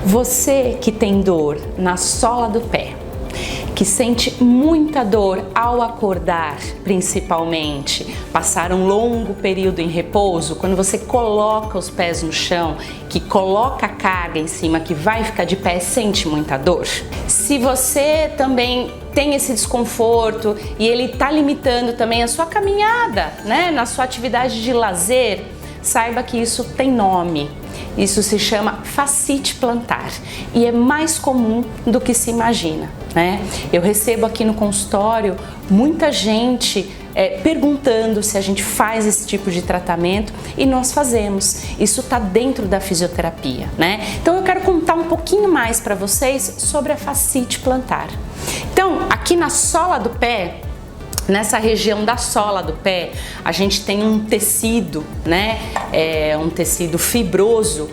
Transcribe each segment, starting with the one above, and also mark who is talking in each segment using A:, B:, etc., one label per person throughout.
A: Você que tem dor na sola do pé, que sente muita dor ao acordar, principalmente, passar um longo período em repouso, quando você coloca os pés no chão, que coloca a carga em cima, que vai ficar de pé, sente muita dor? Se você também tem esse desconforto e ele está limitando também a sua caminhada, né, na sua atividade de lazer, saiba que isso tem nome. Isso se chama fascite plantar e é mais comum do que se imagina, né? Eu recebo aqui no consultório muita gente perguntando se a gente faz esse tipo de tratamento e nós fazemos. Isso está dentro da fisioterapia, né? Então eu quero contar um pouquinho mais para vocês sobre a fascite plantar. Então, aqui na sola do pé, nessa região da sola do pé, a gente tem um tecido, né? Um tecido fibroso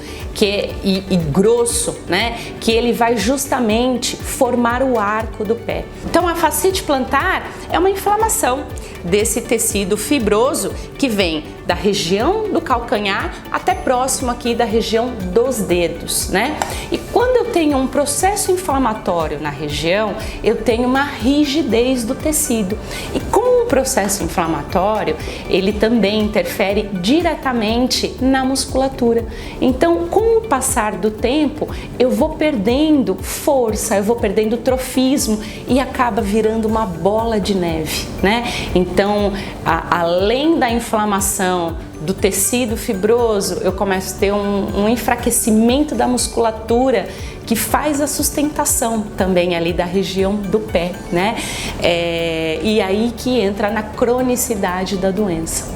A: e grosso, né? Que ele vai justamente formar o arco do pé. Então a fascite plantar é uma inflamação desse tecido fibroso que vem da região do calcanhar até próximo aqui da região dos dedos, né? E quando eu tenho um processo inflamatório na região, eu tenho uma rigidez do tecido. E com o processo inflamatório, ele também interfere diretamente na musculatura. Então, com o passar do tempo, eu vou perdendo força, eu vou perdendo trofismo e acaba virando uma bola de neve, né? Então, além da inflamação do tecido fibroso, eu começo a ter um enfraquecimento da musculatura que faz a sustentação também ali da região do pé, né? E aí que entra na cronicidade da doença.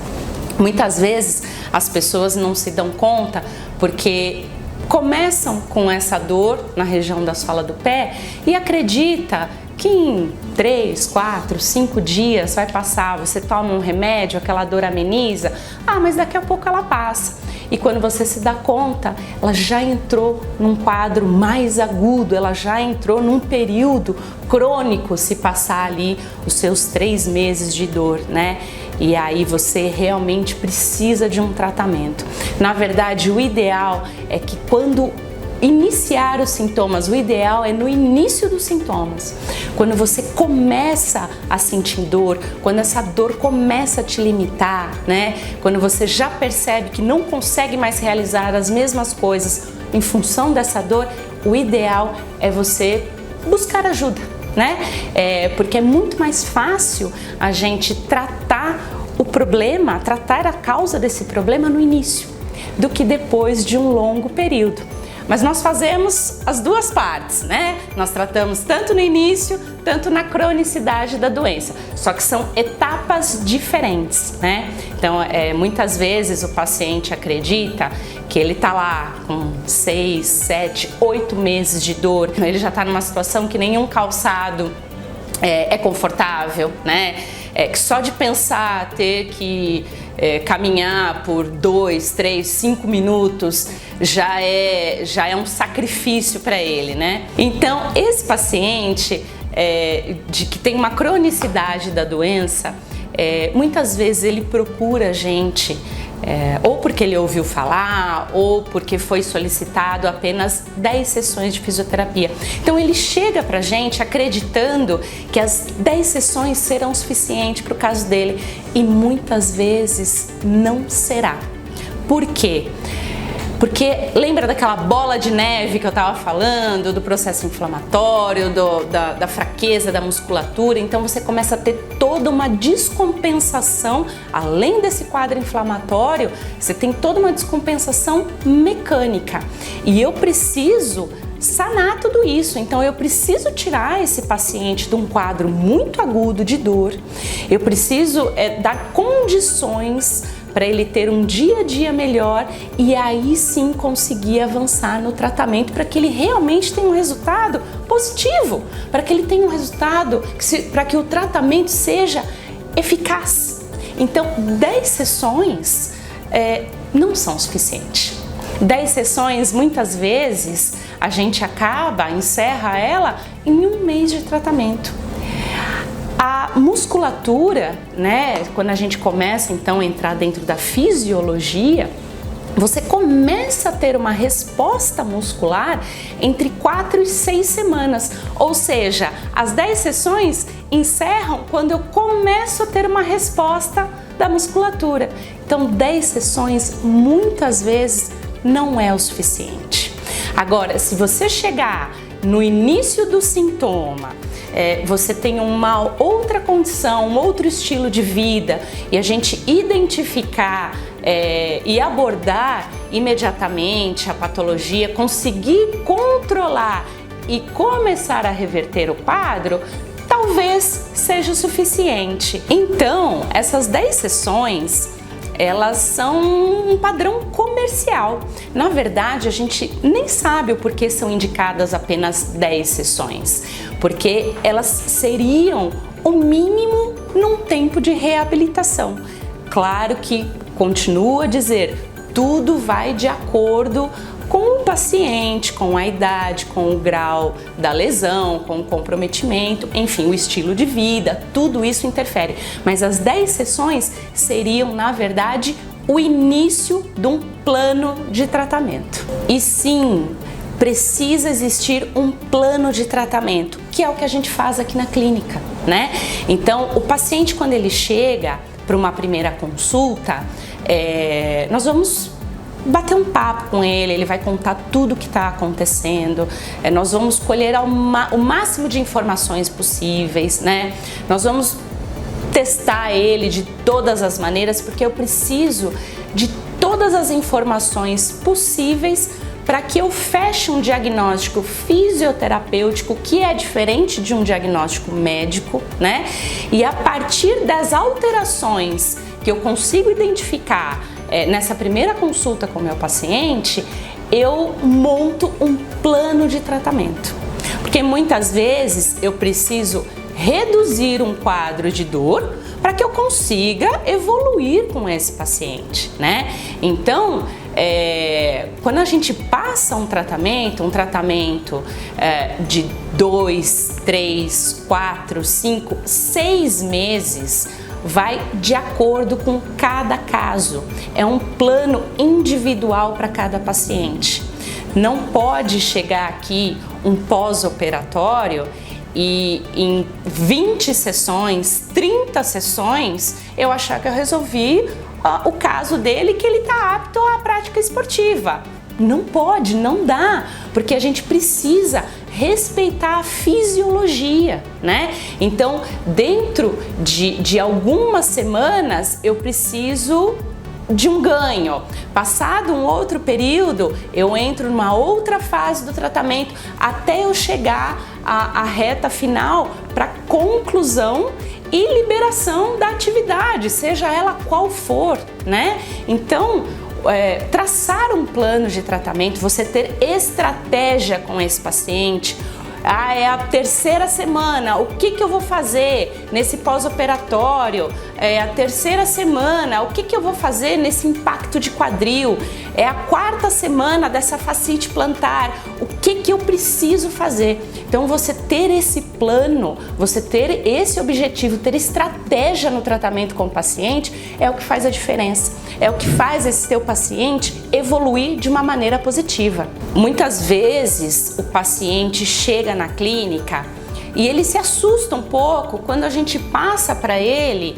A: Muitas vezes as pessoas não se dão conta porque começam com essa dor na região da sola do pé e acredita que em 3, 4, 5 dias vai passar, você toma um remédio, aquela dor ameniza, mas daqui a pouco ela passa. E quando você se dá conta, ela já entrou num quadro mais agudo, ela já entrou num período crônico, se passar ali os seus 3 meses de dor, né? E aí você realmente precisa de um tratamento. Na verdade, o ideal é que quando iniciar os sintomas, o ideal é no início dos sintomas, quando você começa a sentir dor, quando essa dor começa a te limitar, né? Quando você já percebe que não consegue mais realizar as mesmas coisas em função dessa dor, o ideal é você buscar ajuda, né? Porque é muito mais fácil a gente tratar o problema, tratar a causa desse problema no início, do que depois de um longo período. Mas nós fazemos as duas partes, né? Nós tratamos tanto no início, tanto na cronicidade da doença. Só que são etapas diferentes, né? Então, muitas vezes o paciente acredita que ele tá lá com 6, 7, 8 meses de dor. Ele já tá numa situação que nenhum calçado é confortável, né? Que só de pensar ter que caminhar por 2, 3, 5 minutos já é um sacrifício para ele, né? Então, esse paciente que tem uma cronicidade da doença, muitas vezes ele procura a gente ou porque ele ouviu falar ou porque foi solicitado apenas 10 sessões de fisioterapia. Então ele chega pra gente acreditando que as 10 sessões serão suficientes para o caso dele e muitas vezes não será. Por quê? Porque lembra daquela bola de neve que eu estava falando, do processo inflamatório, da fraqueza da musculatura? Então você começa a ter toda uma descompensação, além desse quadro inflamatório, você tem toda uma descompensação mecânica. E eu preciso sanar tudo isso, então eu preciso tirar esse paciente de um quadro muito agudo de dor, eu preciso dar condições para ele ter um dia a dia melhor e aí sim conseguir avançar no tratamento para que ele realmente tenha um resultado positivo, para que ele tenha um resultado, para que o tratamento seja eficaz. Então 10 sessões não são suficientes. 10 sessões, muitas vezes, a gente encerra ela em 1 mês de tratamento. A musculatura, né, quando a gente começa então a entrar dentro da fisiologia, você começa a ter uma resposta muscular entre 4 e 6 semanas, ou seja, as 10 sessões encerram quando eu começo a ter uma resposta da musculatura. Então 10 sessões muitas vezes não é o suficiente. Agora, se você chegar no início do sintoma, você tem uma outra condição, um outro estilo de vida, e a gente identificar e abordar imediatamente a patologia, conseguir controlar e começar a reverter o quadro, talvez seja o suficiente. Então, essas 10 sessões, elas são um padrão comercial. Na verdade, a gente nem sabe o porquê são indicadas apenas 10 sessões, porque elas seriam o mínimo num tempo de reabilitação. Claro que continua a dizer, tudo vai de acordo com o paciente, com a idade, com o grau da lesão, com o comprometimento, enfim, o estilo de vida, tudo isso interfere. Mas as 10 sessões seriam, na verdade, o início de um plano de tratamento. E sim, precisa existir um plano de tratamento, que é o que a gente faz aqui na clínica, né? Então, o paciente, quando ele chega para uma primeira consulta, nós vamos bater um papo com ele, ele vai contar tudo o que está acontecendo, nós vamos colher o máximo de informações possíveis, né? Nós vamos testar ele de todas as maneiras, porque eu preciso de todas as informações possíveis para que eu feche um diagnóstico fisioterapêutico que é diferente de um diagnóstico médico, né? E a partir das alterações que eu consigo identificar nessa primeira consulta com o meu paciente, eu monto um plano de tratamento. Porque muitas vezes eu preciso reduzir um quadro de dor para que eu consiga evoluir com esse paciente, né? Então, quando a gente passa um tratamento de 2, 3, 4, 5, 6 meses, vai de acordo com cada caso. É um plano individual para cada paciente. Não pode chegar aqui um pós-operatório e em 20 sessões, 30 sessões, eu achar que eu resolvi o caso dele, que ele está apto à prática esportiva. Não pode, não dá, porque a gente precisa respeitar a fisiologia, né? Então, dentro de algumas semanas, eu preciso de um ganho. Passado um outro período, eu entro numa outra fase do tratamento até eu chegar à reta final para conclusão e liberação da atividade, seja ela qual for, né? Então, traçar um plano de tratamento, você ter estratégia com esse paciente. É a terceira semana, o que eu vou fazer nesse pós-operatório? É a terceira semana, o que eu vou fazer nesse impacto de quadril? É a quarta semana dessa fascite plantar, o que eu preciso fazer? Então, você ter esse plano, você ter esse objetivo, ter estratégia no tratamento com o paciente é o que faz a diferença, é o que faz esse teu paciente evoluir de uma maneira positiva. Muitas vezes o paciente chega na clínica e ele se assusta um pouco quando a gente passa para ele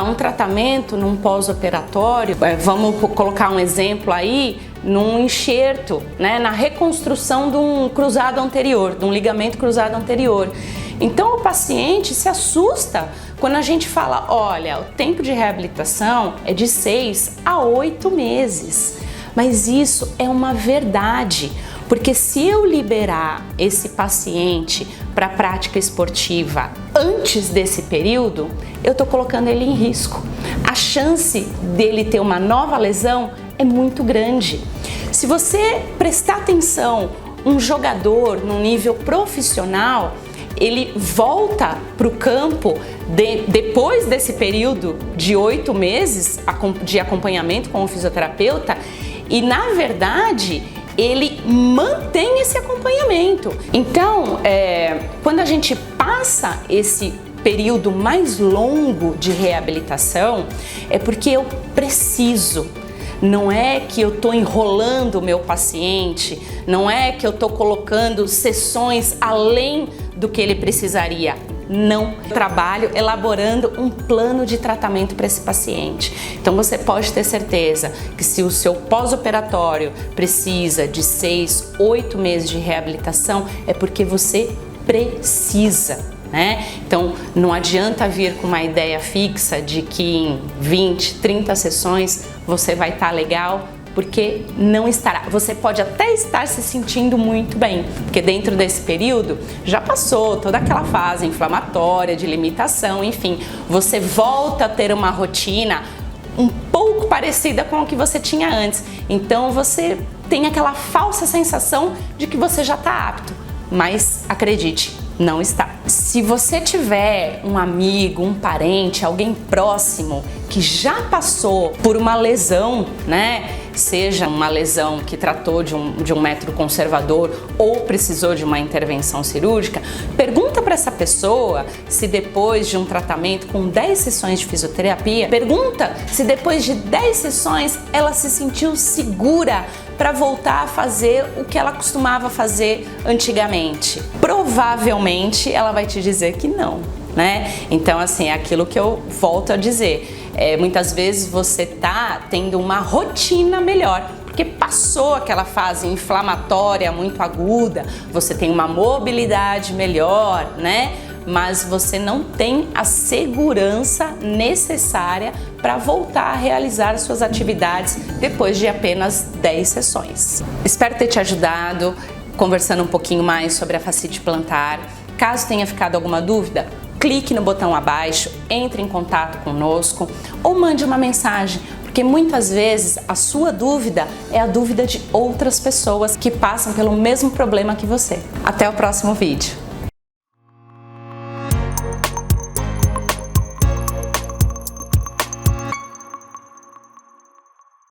A: um tratamento num pós-operatório. Vamos colocar um exemplo aí, num enxerto, né, na reconstrução de um cruzado anterior, de um ligamento cruzado anterior. Então o paciente se assusta quando a gente fala, olha, o tempo de reabilitação é de 6 a 8 meses. Mas isso é uma verdade, porque se eu liberar esse paciente para a prática esportiva antes desse período, eu estou colocando ele em risco. A chance dele ter uma nova lesão é muito grande. Se você prestar atenção, um jogador no nível profissional, ele volta para o campo depois desse período de 8 meses de acompanhamento com o fisioterapeuta e, na verdade, ele mantém esse acompanhamento. Então, quando a gente passa esse período mais longo de reabilitação, é porque eu preciso não é que eu estou enrolando o meu paciente, não é que eu estou colocando sessões além do que ele precisaria. Não. Trabalho elaborando um plano de tratamento para esse paciente. Então você pode ter certeza que se o seu pós-operatório precisa de 6, 8 meses de reabilitação, é porque você precisa, né? Então não adianta vir com uma ideia fixa de que em 20, 30 sessões você vai estar legal, porque não estará. Você pode até estar se sentindo muito bem, porque dentro desse período já passou toda aquela fase inflamatória, de limitação, enfim, você volta a ter uma rotina um pouco parecida com o que você tinha antes. Então você tem aquela falsa sensação de que você já está apto, mas acredite, não está. Se você tiver um amigo, um parente, alguém próximo que já passou por uma lesão, né? Seja uma lesão que tratou de um método conservador ou precisou de uma intervenção cirúrgica, pergunta para essa pessoa se depois de um tratamento com 10 sessões de fisioterapia, pergunta se depois de 10 sessões ela se sentiu segura para voltar a fazer o que ela costumava fazer antigamente. Provavelmente ela vai te dizer que não, né? Então, assim, é aquilo que eu volto a dizer. Muitas vezes você tá tendo uma rotina melhor, porque passou aquela fase inflamatória muito aguda, você tem uma mobilidade melhor, né? Mas você não tem a segurança necessária para voltar a realizar suas atividades depois de apenas 10 sessões. Espero ter te ajudado, conversando um pouquinho mais sobre a fascite plantar. Caso tenha ficado alguma dúvida, clique no botão abaixo, entre em contato conosco ou mande uma mensagem, porque muitas vezes a sua dúvida é a dúvida de outras pessoas que passam pelo mesmo problema que você. Até o próximo vídeo.